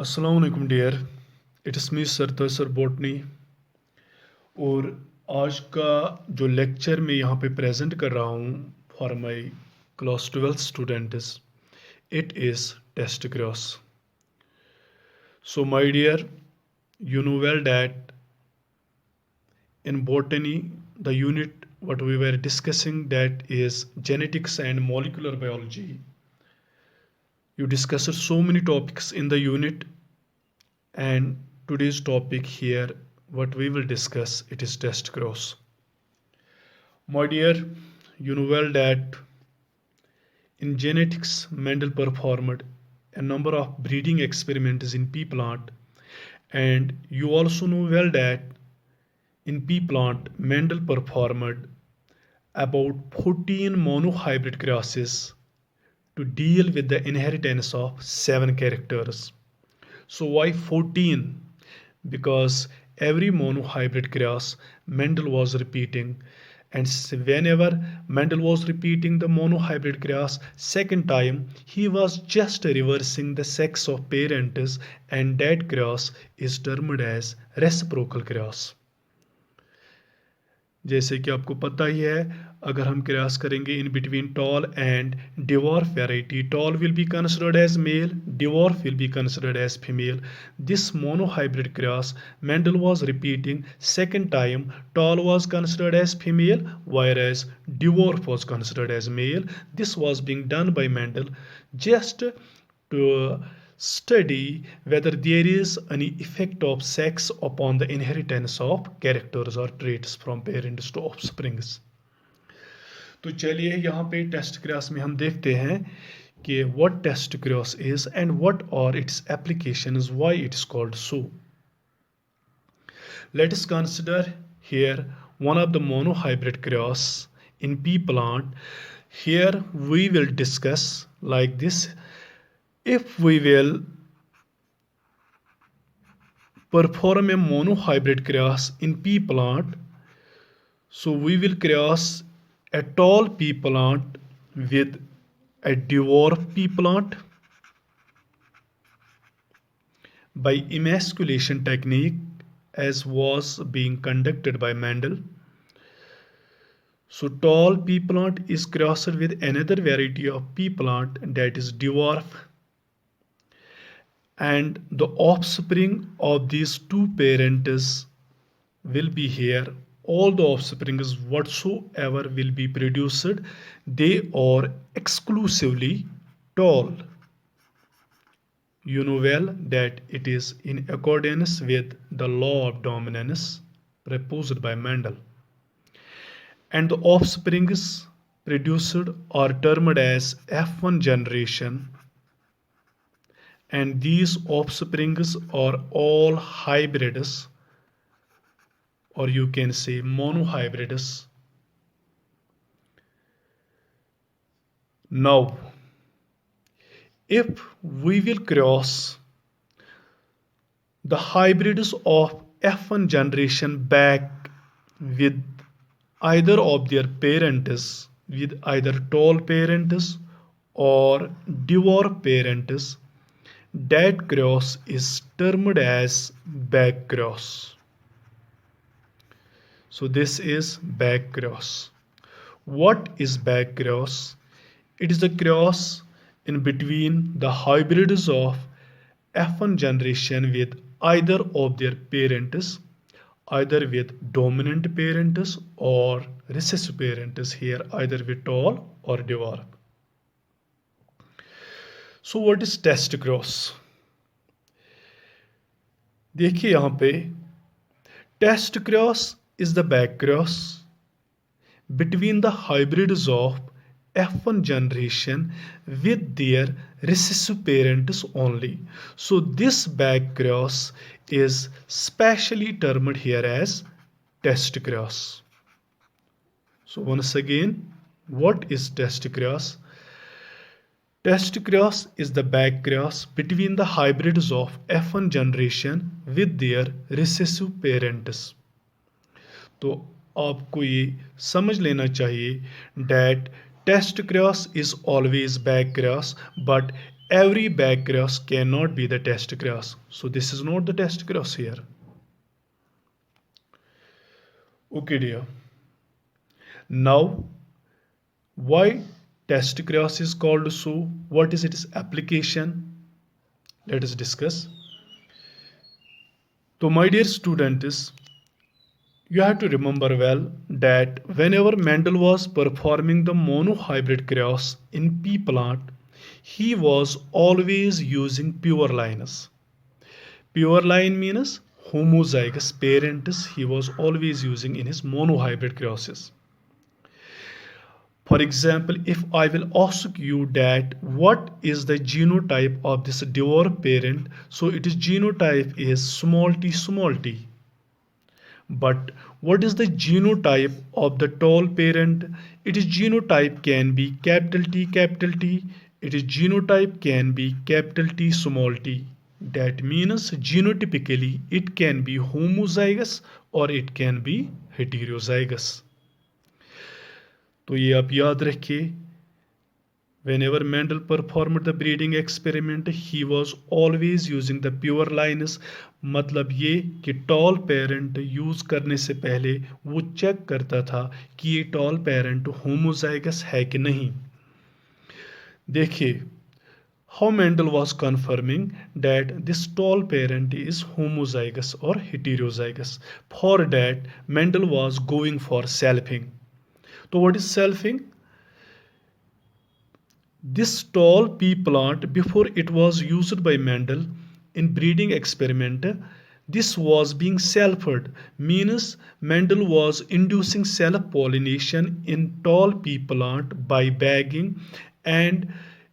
अस्सलाम वालेकुम dear, it's me Sartaj sir botany. और आज का जो लेक्चर मैं यहाँ पे प्रेजेंट कर रहा हूँ for my class 12 students, it is test cross. So my dear, you know well that in botany the unit what we were discussing, that is genetics and molecular biology. You discussed so many topics in the unit, and today's topic here what we will discuss, it is test cross. My dear, you know well that in genetics Mendel performed a number of breeding experiments in pea plant, and you also know well that in pea plant Mendel performed about 14 monohybrid crosses to deal with the inheritance of 7 characters. So why 14? Because every monohybrid cross Mendel was repeating, and whenever Mendel was repeating the monohybrid cross second time, he was just reversing the sex of parents, and that cross is termed as reciprocal cross. जैसे कि आपको पता ही है, अगर हम cross करेंगे in between tall and dwarf variety, tall will be considered as male, dwarf will be considered as female. This monohybrid cross Mendel was repeating second time, tall was considered as female whereas dwarf was considered as male. This was being done by Mendel just to study whether there is any effect of sex upon the inheritance of characters or traits from parents to offsprings. तो चलिए यहाँ पे test cross में हम देखते हैं कि what test cross is and what are its applications, why it is called so. Let us consider here one of the monohybrid cross in pea plant. Here we will discuss like this: if we will perform a monohybrid cross in pea plant, so we will cross a tall pea plant with a dwarf pea plant by emasculation technique as was being conducted by Mendel. So tall pea plant is crossed with another variety of pea plant, that is dwarf, and the offspring of these two parents will be here. All the offsprings whatsoever will be produced, they are exclusively tall. You know well that it is in accordance with the law of dominance proposed by Mendel. And the offsprings produced are termed as F1 generation, and these offsprings are all hybrids, or you can say monohybrids. Now, if we will cross the hybrids of F1 generation back with either of their parents, with either tall parents or dwarf parents, that cross is termed as back cross. So this is back cross. What is back cross? It is the cross in between the hybrids of F1 generation with either of their parents, either with dominant parents or recessive parents, here either with tall or dwarf. So what is test cross? देखिए यहाँ पे test cross is the back cross between the hybrids of F1 generation with their recessive parents only. So this back cross is specially termed here as test cross. So once again, what is test cross? Test cross is the back cross between the hybrids of F1 generation with their recessive parents. तो आपको ये समझ लेना चाहिए that test cross is always back cross, but every back cross cannot be the test cross. So this is not the test cross here. Okay, dear. Now, why test cross is called so? What is its application? Let us discuss. So, my dear students, you have to remember well that whenever Mendel was performing the monohybrid cross in pea plant, he was always using pure lines. Pure line means homozygous parents he was always using in his monohybrid crosses. For example, if I will ask you that what is the genotype of this dwarf parent, so its genotype is small t. But what is the genotype of the tall parent? Its genotype can be capital T. Its genotype can be capital T small t. That means genotypically it can be homozygous or it can be heterozygous. तो ये आप याद रखिए. Whenever Mendel performed the breeding experiment, he was always using the pure lines. मतलब ये कि toll parent use करने से पहले वो चेक करता था कि ये टॉल पेरेंट होमोजाइगस है कि नहीं. देखिए, how Mendel was confirming that this tall parent is homozygous or heterozygous. For that, Mendel was going for selfing. So what is selfing? This tall pea plant, before it was used by Mendel in breeding experiment, this was being selfed, means Mendel was inducing self-pollination in tall pea plant by bagging, and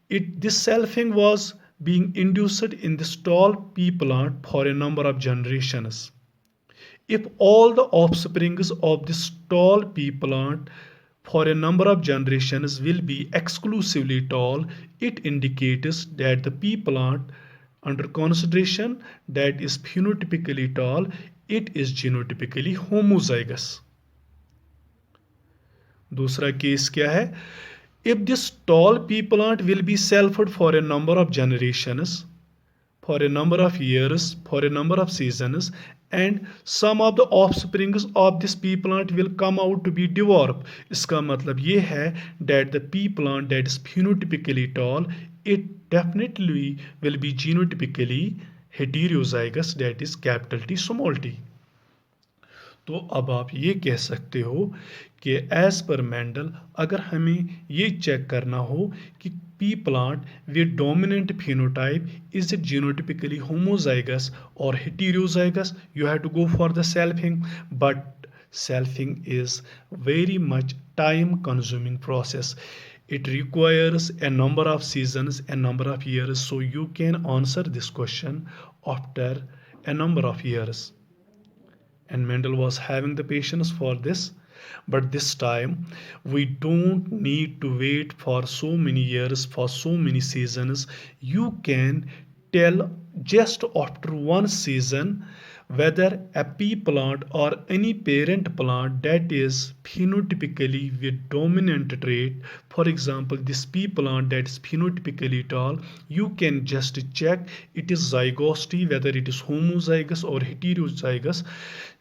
this selfing was being induced in this tall pea plant for a number of generations. If all the offsprings of this tall pea plant for a number of generations will be exclusively tall, it indicates that the pea plant under consideration that is phenotypically tall, it is genotypically homozygous. दूसरा case क्या है? If this tall pea plant will be selfed for a number of generations, for a number of years, for a number of seasons, and some of the offsprings of this pea plant will come out to be dwarf. इसका मतलब ये है that the pea plant that is phenotypically tall, it definitely will be genotypically heterozygous, that is capital T small t. तो अब आप ये कह सकते हो कि एज पर मेंडल अगर हमें ये चेक करना हो कि pea plant with dominant phenotype, is it genotypically homozygous or heterozygous, you have to go for the selfing. But selfing is very much time consuming process. It requires a number of seasons, a number of years, so you can answer this question after a number of years. And Mendel was having the patience for this. But this time we don't need to wait for so many years, for so many seasons. You can tell just after one season whether a pea plant or any parent plant that is phenotypically with dominant trait, for example this pea plant that is phenotypically tall, you can just check it is zygosity, whether it is homozygous or heterozygous,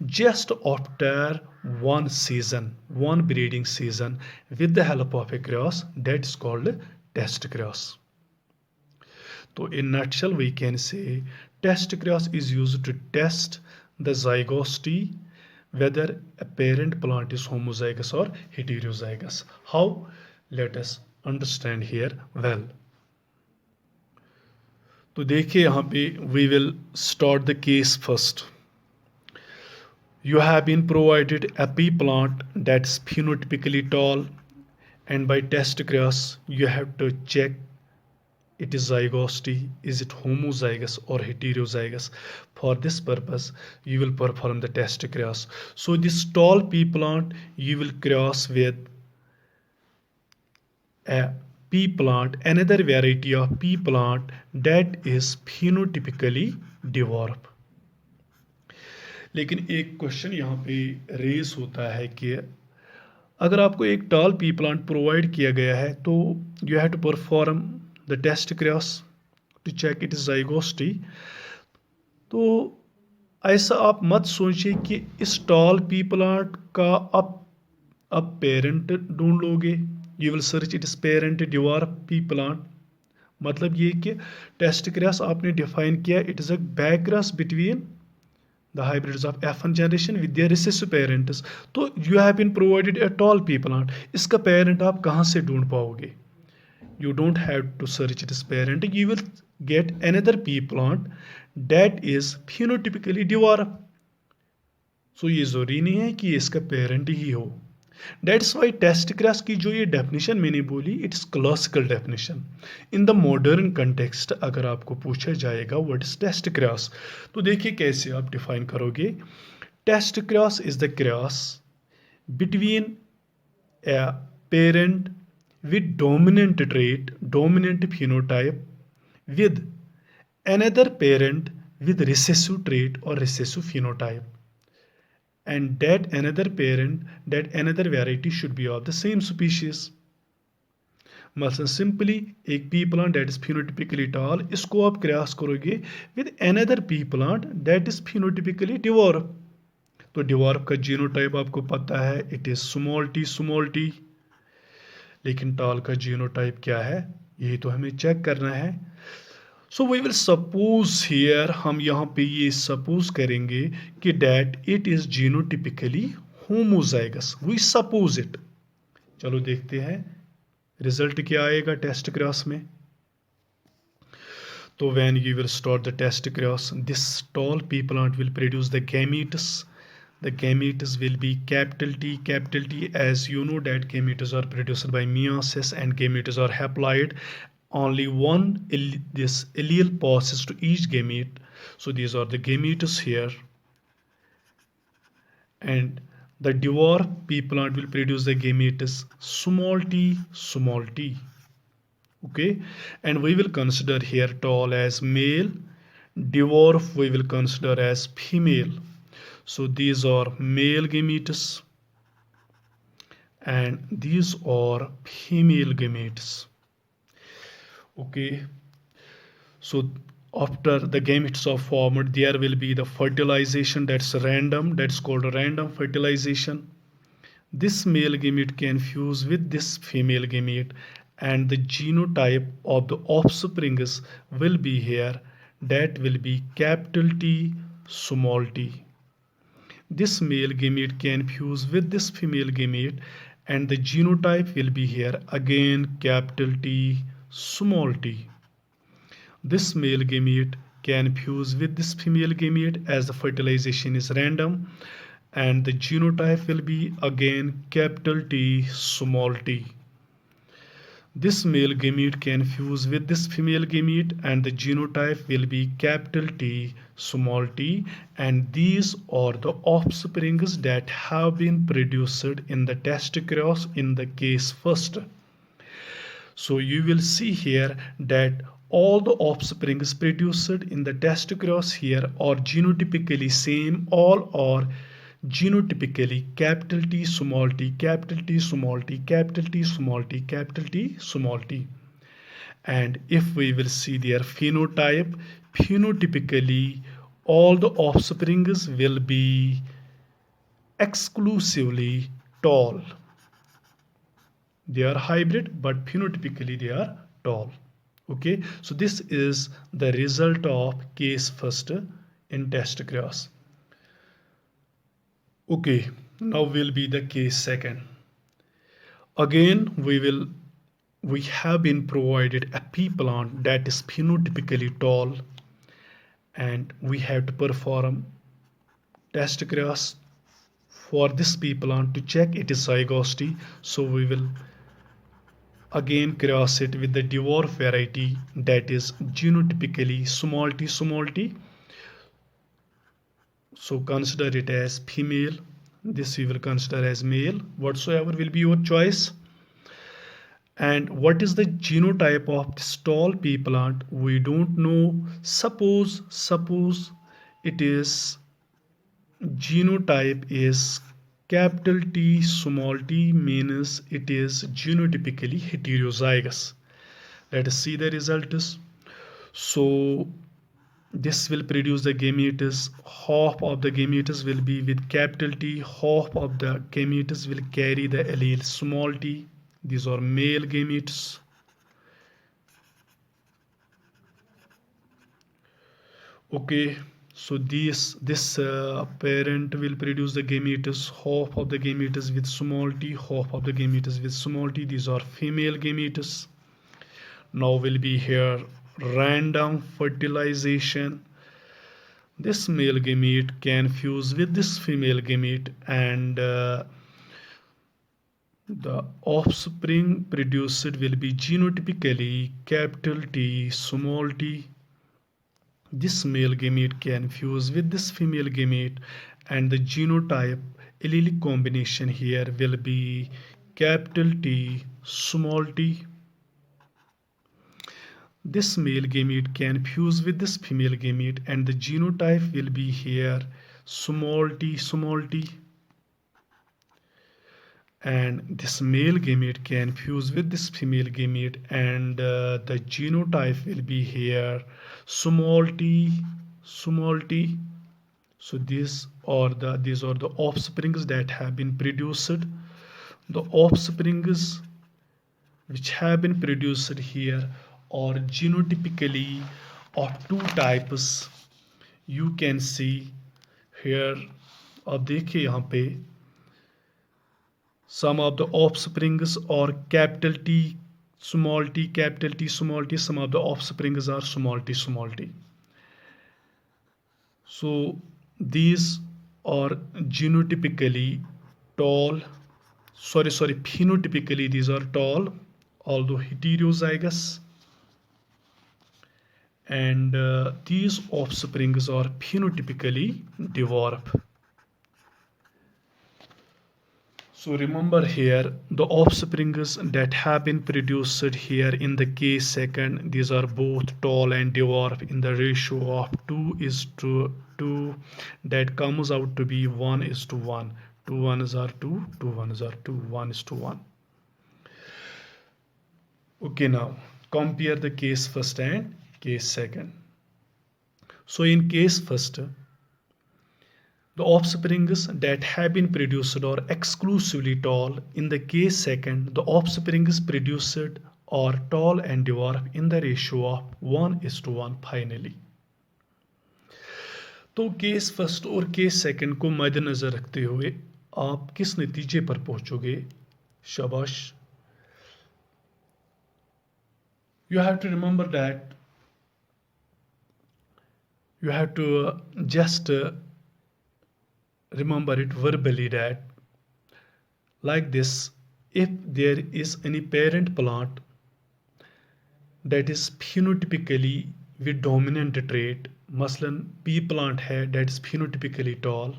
just after one season, one breeding season, with the help of a cross that is called test cross. So in nutshell we can say test cross is used to test the zygosity whether a parent plant is homozygous or heterozygous. How? Let us understand here well. तो देखिए यहाँ पे we will start the case first. You have been provided a pea plant that's phenotypically tall, and by test cross you have to check it is zygosity, is it homozygous or heterozygous. For this purpose you will perform the test cross. So this tall pea plant you will cross with a pea plant, another variety of pea plant that is phenotypically dwarf. लेकिन एक question यहाँ पे raise होता है कि अगर आपको एक टॉल पी प्लांट प्रोवाइड किया गया है तो you have to perform the test cross. to check it is zygosity. तो ऐसा आप मत सोचिए कि इस टॉल पी प्लांट का अब पेरेंट ढूंढ लोगे, you will search it is parent dwarf P plant. मतलब ये कि टेस्ट क्रॉस आपने डिफाइन किया, it is a back cross between the hybrids of F1 generation with their recessive parents। तो you have been provided a tall pea plant, इसका parent आप कहाँ से ढूंढ पाओगे? You don't have to search its parent, you will get another pea plant that is phenotypically dwarf। so ये जरूरी नहीं है कि इसका parent ही हो। That's why टेस्ट क्रॉस की जो ये डेफिनेशन मैंने बोली, it's classical definition. In the modern context अगर आपको पूछा जाएगा व्हाट इज टेस्ट क्रॉस, तो देखिए कैसे आप डिफाइन करोगे। Test cross is the cross between a parent with dominant trait, dominant phenotype with another parent with recessive trait or recessive phenotype, and that another parent, that another variety should be of the same species। मतलब simply एक pea plant that is phenotypically tall, इसको आप cross करोगे with another pea plant that is phenotypically dwarf. तो dwarf का genotype आपको पता है, इट इज स्मॉल टी। लेकिन टॉल का जीनोटाइप क्या है, यही तो हमें चेक करना है। So we will suppose here, हम यहाँ पे ये सपोज करेंगे कि that it is genotypically homozygous, we suppose it. चलो देखते हैं रिजल्ट क्या आएगा टेस्ट क्रॉस में। तो when you will start the test cross, this tall pea plant will produce the gametes. The gametes will be capital T, as you know that gametes are produced by meiosis and gametes are haploid. Only one this allele passes to each gamete. So these are the gametes here. And the dwarf pea plant will produce the gametes small t. Okay, and we will consider here tall as male, dwarf we will consider as female। So these are male gametes and these are female gametes। Okay, so after the gametes are formed, there will be the fertilization, that's random, that's called random fertilization। This male gamete can fuse with this female gamete and the genotype of the offspring will be here, that will be capital T small t। This male gamete can fuse with this female gamete and the genotype will be here, again capital T small t। This male gamete can fuse with this female gamete as the fertilization is random and the genotype will be again capital T small t। This male gamete can fuse with this female gamete and the genotype will be capital T small t, and these are the offsprings that have been produced in the test cross in the case first। So you will see here that all the offsprings produced in the test cross here are genotypically same, all are genotypically capital T small t, capital T small t, capital T small t, capital T small t। And if we will see their phenotype, phenotypically all the offsprings will be exclusively tall। They are hybrid but phenotypically they are tall। Okay, so this is the result of case first in test cross। Okay, now will be the case second। Again we have been provided a pea plant that is phenotypically tall and we have to perform test cross for this pea plant to check its zygosity। So we will again cross it with the dwarf variety that is genotypically small t। So consider it as female, this we will consider as male, whatsoever will be your choice। And what is the genotype of this tall pea plant, we don't know। Suppose it is genotype is capital T small t, means it is genotypically heterozygous। Let us see the results। So this will produce the gametes. Half of the gametes will be with capital T, half of the gametes will carry the allele small t. These are male gametes. Okay, so this parent will produce the gametes, half of the gametes with small t, half of the gametes with small t. These are female gametes. Now will be here random fertilization. This male gamete can fuse with this female gamete, and the offspring produced will be genotypically capital T, small t. This male gamete can fuse with this female gamete, and the genotype allelic combination here will be capital T, small t. This male gamete can fuse with this female gamete, and the genotype will be here small t, small t. And this male gamete can fuse with this female gamete, and the genotype will be here small t, small t. So these are the offsprings that have been produced. The offsprings which have been produced here are genotypically of two types. You can see here, आप देखिए यहाँ पे some of the offsprings are capital T, small t, capital T, small t. Some of the offsprings are small t, small t. So these are genotypically tall. Phenotypically these are tall, although heterozygous. And these offsprings are phenotypically dwarf. So remember here the offsprings that have been produced here in the case second, these are both tall and dwarf in the ratio of 2:2, that comes out to be 1:1. 2 1s are 2, 2 1s are 2, 1:1. Okay, now compare the case first and case second. So in case first, the offsprings that have been produced are exclusively tall. In the case second, the offsprings produced are tall and dwarf in the ratio of 1:1 finally. तो case first और case second को मद्देनजर रखते हुए आप किस नतीजे पर पहुंचोगे? शाबाश. You have to remember that you have to just remember it verbally, that like this, if there is any parent plant that is phenotypically with dominant trait, मसलन pea plant है that is phenotypically tall,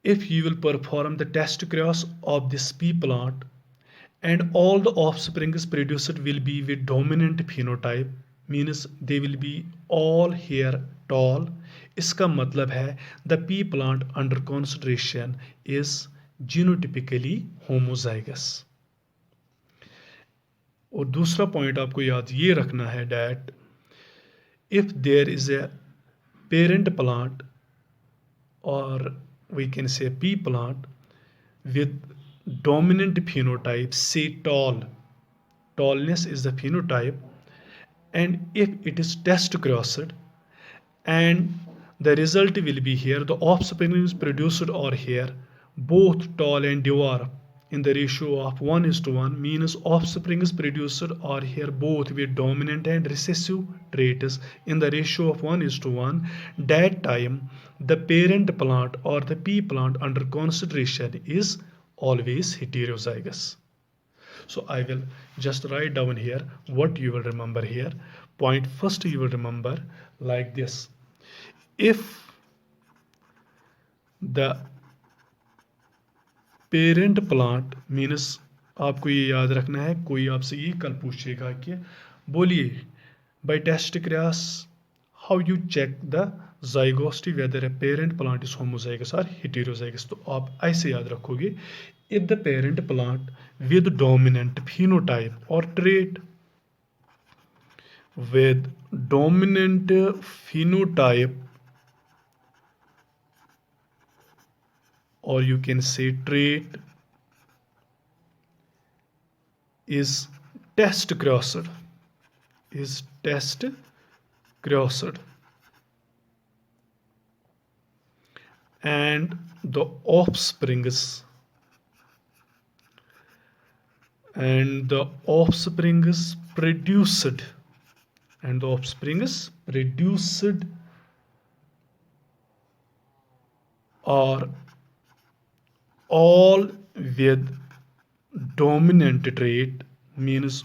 if you will perform the test cross of this pea plant and all the offsprings produced will be with dominant phenotype, means they will be all here tall. इसका मतलब है the pea plant under consideration is genotypically homozygous. और दूसरा point आपको याद ये रखना है that if there is a parent plant, or we can say pea plant, with dominant phenotype, say tall, tallness is the phenotype, and if it is test crossed and the result will be here, the offspring is produced are here both tall and dwarf in the ratio of 1:1, means offspring is produced are here both with dominant and recessive traits in the ratio of 1:1. That time the parent plant or the pea plant under consideration is always heterozygous. So I will just write down here what you will remember here. Point first, you will remember like this: if the parent plant means, आपको ये याद रखना है, कोई आपसे ये कल पूछेगा कि बोलिए by test cross how you check the zygospity whether a parent plant is homozygous or heterozygous, तो आप ऐसे याद रखोगे: if the parent plant with dominant phenotype or trait with dominant phenotype, or you can say trait, is test crossed. Is test crossed. And the offsprings produced are all with dominant trait, means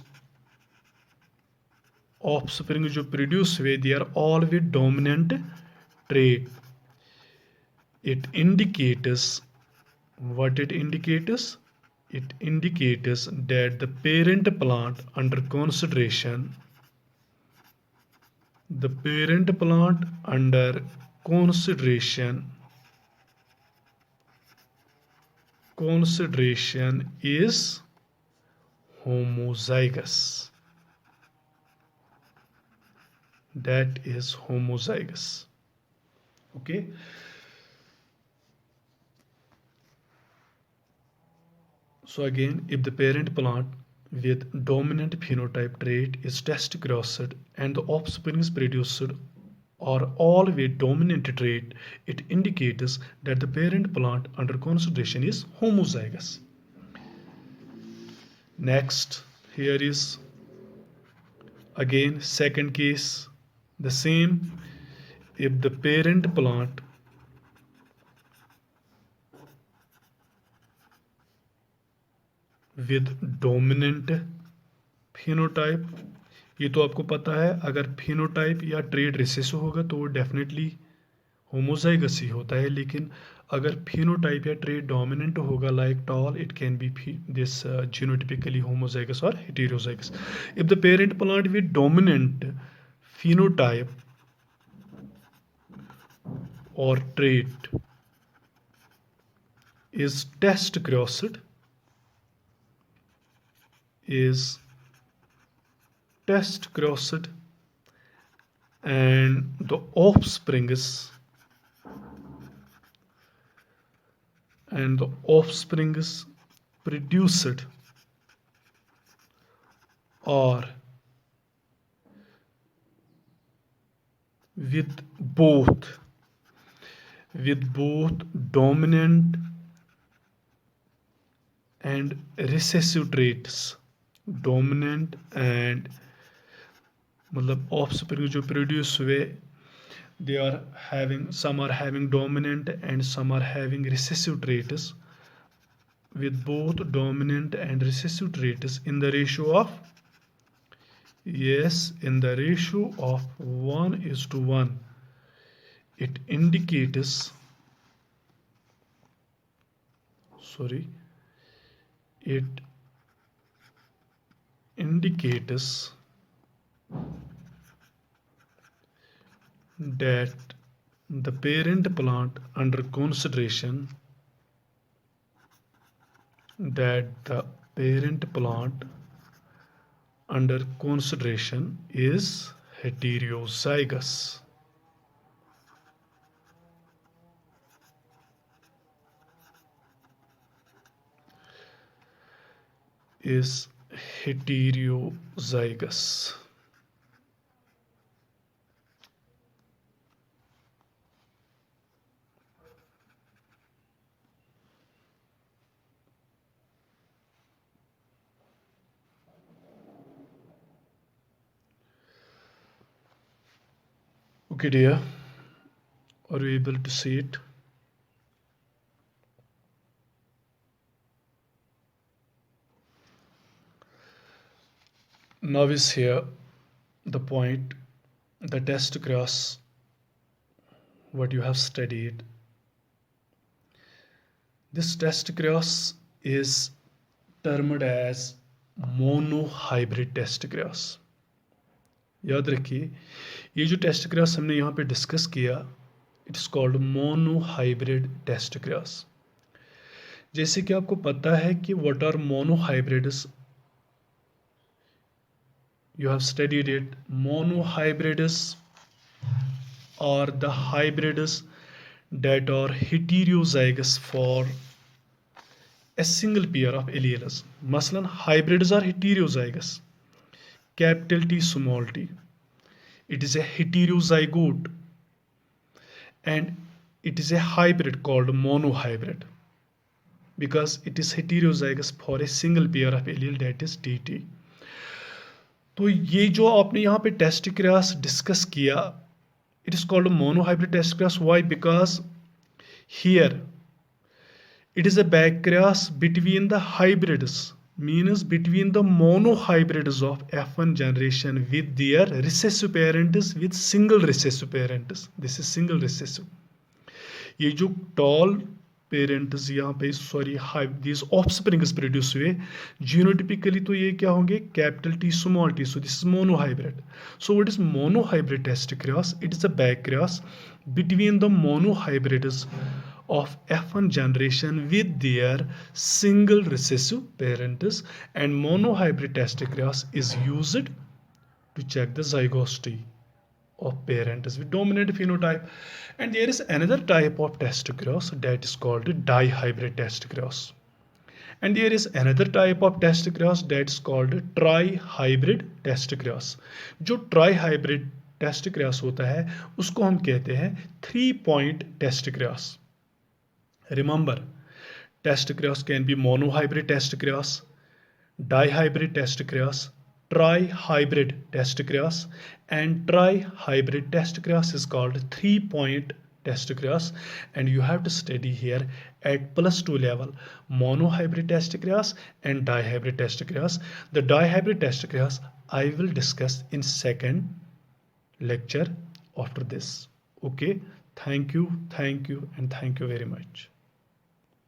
offspring जो produce हुए they are all with dominant trait. It indicates what it indicates? It indicates that the parent plant under consideration, is homozygous. That is homozygous. Okay. So again, if the parent plant with dominant phenotype trait is test crossed and the offspring produced are all with dominant trait, it indicates that the parent plant under consideration is homozygous. Next, here is again second case, the same. If the parent plant with dominant phenotype, ये तो आपको पता है अगर phenotype या trait recessive होगा तो वो definitely homozygous ही होता है, लेकिन अगर phenotype या trait dominant होगा like tall, it can be this genotypically homozygous or heterozygous. If the parent plant with dominant phenotype or trait is test crossed, and the offsprings produced are with both dominant and recessive traits. Dominant and मतलब offspring जो produce हुए, they are having, some are having dominant and some are having recessive traits, with both dominant and recessive traits in the ratio of 1:1. It indicates that the parent plant under consideration is heterozygous. Okay, dear, are you able to see it? Now is here the point, the test cross, what you have studied. This test cross is termed as monohybrid test cross. याद रखिए, ये जो test cross हमने यहाँ पे discuss किया, it is called monohybrid test cross. जैसे कि आपको पता है कि what are monohybrids. You have studied it. Monohybrids are the hybrids that are heterozygous for a single pair of alleles. Maslan, hybrids are heterozygous. Capital T, small t. It is a heterozygote and it is a hybrid called monohybrid because it is heterozygous for a single pair of allele, that is TT. तो ये जो आपने यहाँ पे टेस्टिक्रास discuss किया, it is called monohybrid testacrass. Why? Because here it is a backcross between the hybrids, means between the monohybrids of F1 generation with their recessive parents with single recessive parents. This is single recessive. ये जो toll parents यहाँ पे sorry this offsprings produce हुए genotypically, तो ये क्या होंगे? Capital T small t. So this is monohybrid. So what is monohybrid test cross? It is a backcross between the monohybrids of F1 generation with their single recessive parents, and monohybrid testicrass is used to check the zygosity of parents with dominant phenotype. And there is another type of testicrass that is called dihybrid testicrass. And there is another type of testicrass that is called trihybrid testicrass. जो trihybrid testicrass होता है उसको हम कहते हैं 3-point testicrass. Remember, testicrass can be monohybrid testicrass, dihybrid testicrass, trihybrid testicrass, and trihybrid testicrass is called 3-point testicrass. And you have to study here at +2 level monohybrid testicrass and dihybrid testicrass. The dihybrid testicrass I will discuss in second lecture after this. Okay, thank you and thank you very much.